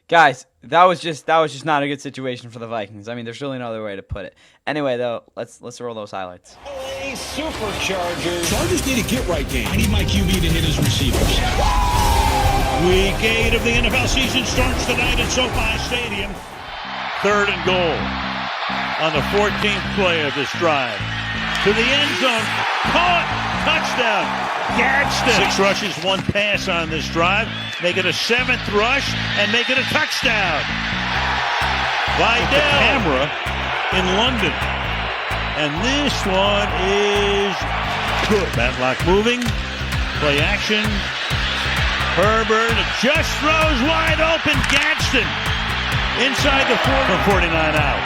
Guys, that was just not a good situation for the Vikings. I mean, there's really no other way to put it. Anyway, though, let's roll those highlights. LA Superchargers. Chargers need a get-right game. I need my QB to hit his receivers. Week 8 of the NFL season starts tonight at SoFi Stadium. 3rd and goal on the 14th play of this drive. To the end zone. Caught. Touchdown. Gadsden. 6 rushes, 1 pass on this drive. Make it a 7th rush and make it a touchdown. Vidal. Camera in London. And this one is good. Matlock moving. Play action. Herbert just throws wide open. Gadsden inside the 40 from 49 out.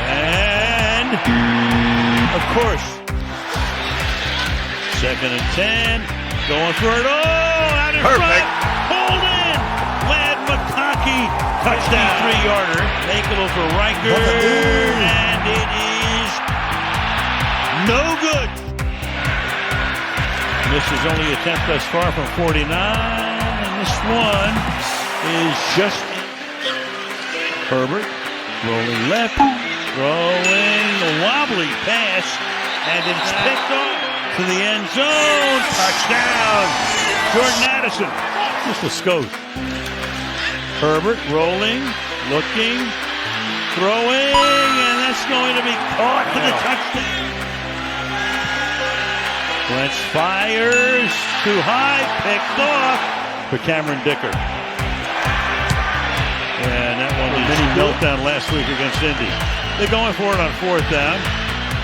And, of course, 2nd and 10. Going for it all. Out in front. Hold in. Lad McConkey. Touchdown. 3-yarder. Makeable for Riker. And it is no good. This is only attempt thus far from 49, and this one is just Herbert rolling left, throwing the wobbly pass, and it's picked off to the end zone. Touchdown, Jordan Addison. Just a scope. Herbert rolling, looking, throwing, and that's going to be caught for the touchdown. Wentz fires too high, picked off for Cameron Dicker. And that one was a mini meltdown last week against Indy. They're going for it on 4th down.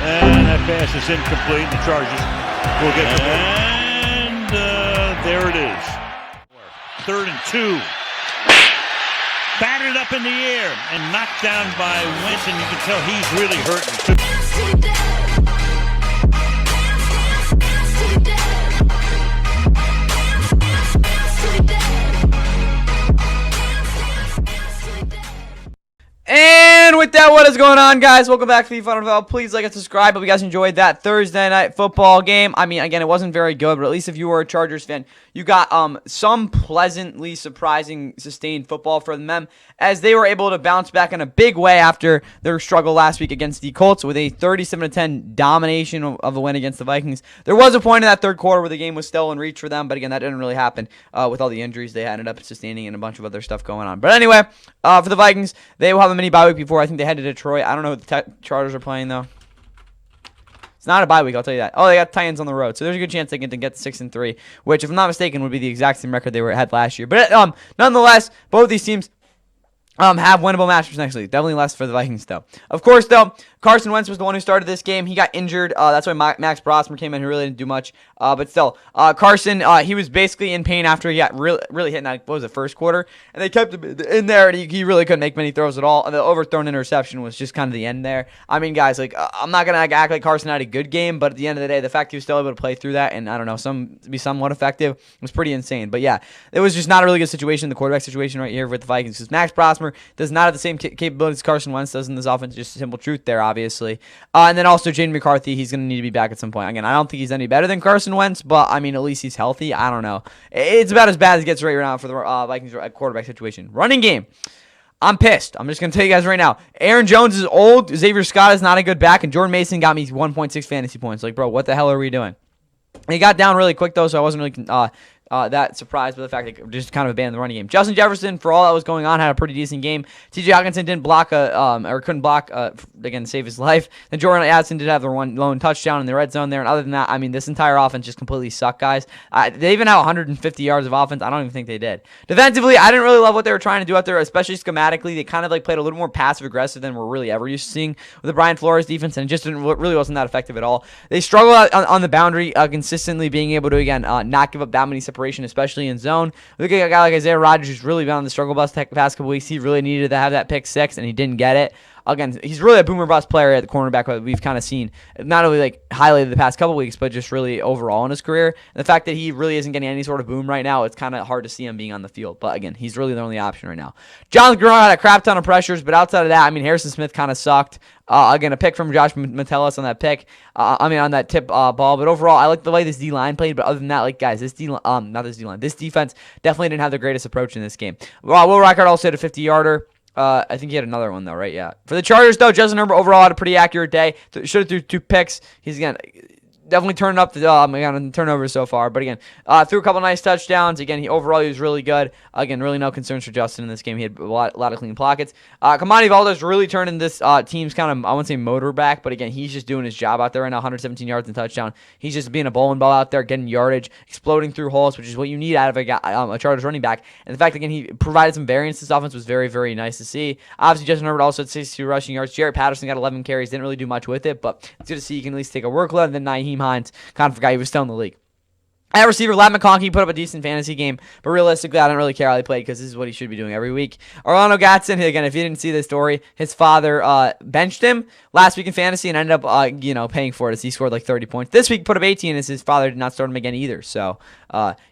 And that pass is incomplete. The Chargers will get the ball. And there it is. 3rd and 2. Batted up in the air and knocked down by Wentz. And you can tell he's really hurting too. And with that, what is going on, guys? Welcome back to the Fun NFL. Please like and subscribe. Hope you guys enjoyed that Thursday night football game. I mean, again, it wasn't very good, but at least if you were a Chargers fan, you got some pleasantly surprising sustained football from them as they were able to bounce back in a big way after their struggle last week against the Colts with a 37-10 domination of a win against the Vikings. There was a point in that third quarter where the game was still in reach for them, but again, that didn't really happen with all the injuries they ended up sustaining and a bunch of other stuff going on. But anyway, for the Vikings, they will have a mini bye week before I think they head to Detroit. I don't know who the Chargers are playing, though. It's not a bye week, I'll tell you that. Oh, they got Titans on the road, so there's a good chance they can get 6-3, which, if I'm not mistaken, would be the exact same record they had last year. But nonetheless, both these teams have winnable matchups next week. Definitely less for the Vikings, though. Of course, though, Carson Wentz was the one who started this game. He got injured. That's why Max Brosmer came in, who really didn't do much. But still, Carson, he was basically in pain after he got really hit in that, what was it, first quarter? And they kept him in there, and he really couldn't make many throws at all. And the overthrown interception was just kind of the end there. I mean, guys, I'm not going to act like Carson had a good game, but at the end of the day, the fact he was still able to play through that and, I don't know, be somewhat effective was pretty insane. But yeah, it was just not a really good situation, the quarterback situation right here with the Vikings, because Max Brosmer does not have the same capabilities Carson Wentz does in this offense. Just a simple truth there, obviously. And then also Jaden McCarthy, he's going to need to be back at some point. Again, I don't think he's any better than Carson Wentz, but I mean, at least he's healthy. I don't know. It's about as bad as it gets right now for the Vikings quarterback situation. Running game. I'm pissed. I'm just going to tell you guys right now. Aaron Jones is old. Xavier Scott is not a good back, and Jordan Mason got me 1.6 fantasy points. Like, bro, what the hell are we doing? He got down really quick, though, so I wasn't really that surprised by the fact that just kind of abandoned the running game. Justin Jefferson, for all that was going on, had a pretty decent game. T.J. Hockenson didn't block couldn't block again to save his life. Then Jordan Addison did have the one lone touchdown in the red zone there. And other than that, I mean, this entire offense just completely sucked, guys. They even had 150 yards of offense. I don't even think they did. Defensively, I didn't really love what they were trying to do out there, especially schematically. They kind of played a little more passive aggressive than we're really ever used to seeing with the Brian Flores defense, and it just really wasn't that effective at all. They struggled on the boundary, consistently being able to again not give up that many separation, especially in zone. Look at a guy like Isaiah Rodgers, who's really been on the struggle bus the past couple weeks. He really needed to have that pick 6, and he didn't get it. again, he's really a boomer bust player at the cornerback that we've kind of seen, not only like highlighted the past couple weeks, but just really overall in his career. And the fact that he really isn't getting any sort of boom right now, it's kind of hard to see him being on the field. But again, he's really the only option right now. Jonathan Grenard had a crap ton of pressures, but outside of that, I mean, Harrison Smith kind of sucked. Again, a pick from Josh Metellus on that pick. On that tip ball. But overall, I like the way this D-line played. But other than that, like, guys, this defense definitely didn't have the greatest approach in this game. Will Reichard also hit a 50-yarder. I think he had another one, though, right? Yeah. For the Chargers, though, Justin Herbert overall had a pretty accurate day. Should have threw 2 picks. He's, again, definitely turned up the turnovers so far. But again, threw a couple nice touchdowns. Again, he was really good. Again, really no concerns for Justin in this game. He had a lot of clean pockets. Kamani Valdez really turning this team's kind of, I wouldn't say motor back, but again, he's just doing his job out there right now. 117 yards and touchdown. He's just being a bowling ball out there, getting yardage, exploding through holes, which is what you need out of a Chargers running back. And the fact, again, he provided some variance to this offense was very, very nice to see. Obviously, Justin Herbert also had 62 rushing yards. Jarrett Patterson got 11 carries. Didn't really do much with it, but it's good to see you can at least take a workload. And then Nyheim Hines, kind of forgot he was still in the league. At receiver, Ladd McConkey put up a decent fantasy game, but realistically, I don't really care how he played because this is what he should be doing every week. Orlando Gatson, again, if you didn't see this story, his father benched him last week in fantasy and ended up, paying for it as he scored like 30 points. This week, put up 18 as his father did not start him again either, so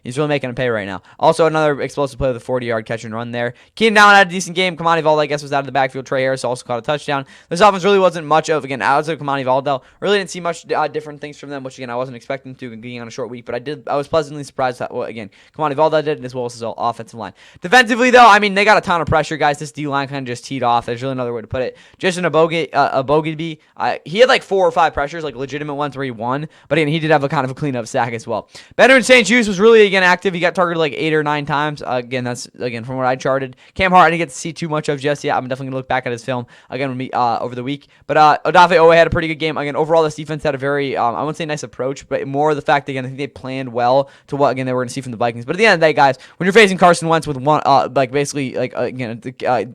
he's really making him pay right now. Also, another explosive play with a 40-yard catch and run there. Keenan Allen had a decent game. Kamani Valdez, I guess, was out of the backfield. Trey Harris also caught a touchdown. This offense really wasn't much of, again, outside of Kamani Valdez, really didn't see much different things from them, which, again, I wasn't expecting to being on a short week, but I was pleasantly surprised. Again, Kamani Valdez did, as well as his offensive line. Defensively, though, I mean, they got a ton of pressure, guys. This D-line kind of just teed off. There's really another way to put it. Justin Abogibi, he had like 4 or 5 pressures, like legitimate ones where he won, but again, he did have a kind of a cleanup sack as well. Benjamin St. Juste was really, again, active. He got targeted like 8 or 9 times. Again, that's, again, from what I charted. Cam Hart, I didn't get to see too much of just yet. I'm definitely going to look back at his film, again, over the week. But Odafe Owe had a pretty good game. Again, overall, this defense had a very, I wouldn't say nice approach, but more the fact that, again, I think they planned well to what, again, they were going to see from the Vikings. But at the end of the day, guys, when you're facing Carson Wentz with one, honestly, a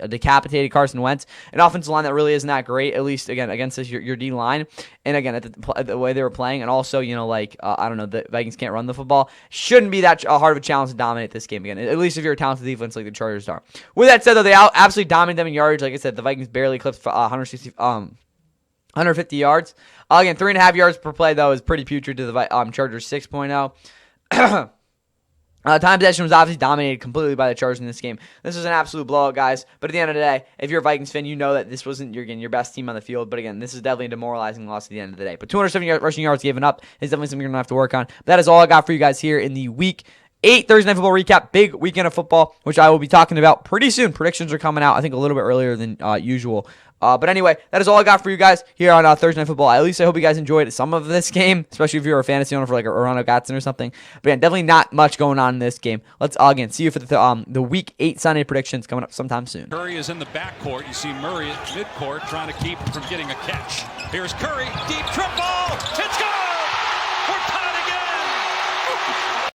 decapitated Carson Wentz, an offensive line that really isn't that great, at least, again, against your D line, and again, at the way they were playing, and also, the Vikings can't run the football, shouldn't be that hard of a challenge to dominate this game again, at least if you're a talented defense like the Chargers are. With that said, though, they absolutely dominated them in yardage. Like I said, the Vikings barely eclipsed 150 yards. Again, 3.5 yards per play, though, is pretty putrid to the Chargers 6.0. Time possession was obviously dominated completely by the Chargers in this game. This was an absolute blowout, guys. But at the end of the day, if you're a Vikings fan, you know that this wasn't your best team on the field. But again, this is definitely a demoralizing loss at the end of the day. But 270 rushing yards given up is definitely something you're going to have to work on. But that is all I got for you guys here in the Week 8 Thursday Night Football recap. Big weekend of football, which I will be talking about pretty soon. Predictions are coming out, I think, a little bit earlier than usual. But anyway, that is all I got for you guys here on Thursday Night Football. At least I hope you guys enjoyed some of this game, especially if you're a fantasy owner for like Orlando Gatson or something. But yeah, definitely not much going on in this game. Let's again see you for the Week 8 Sunday predictions coming up sometime soon. Curry is in the backcourt. You see Murray at midcourt trying to keep him from getting a catch. Here's Curry, deep triple. It's good.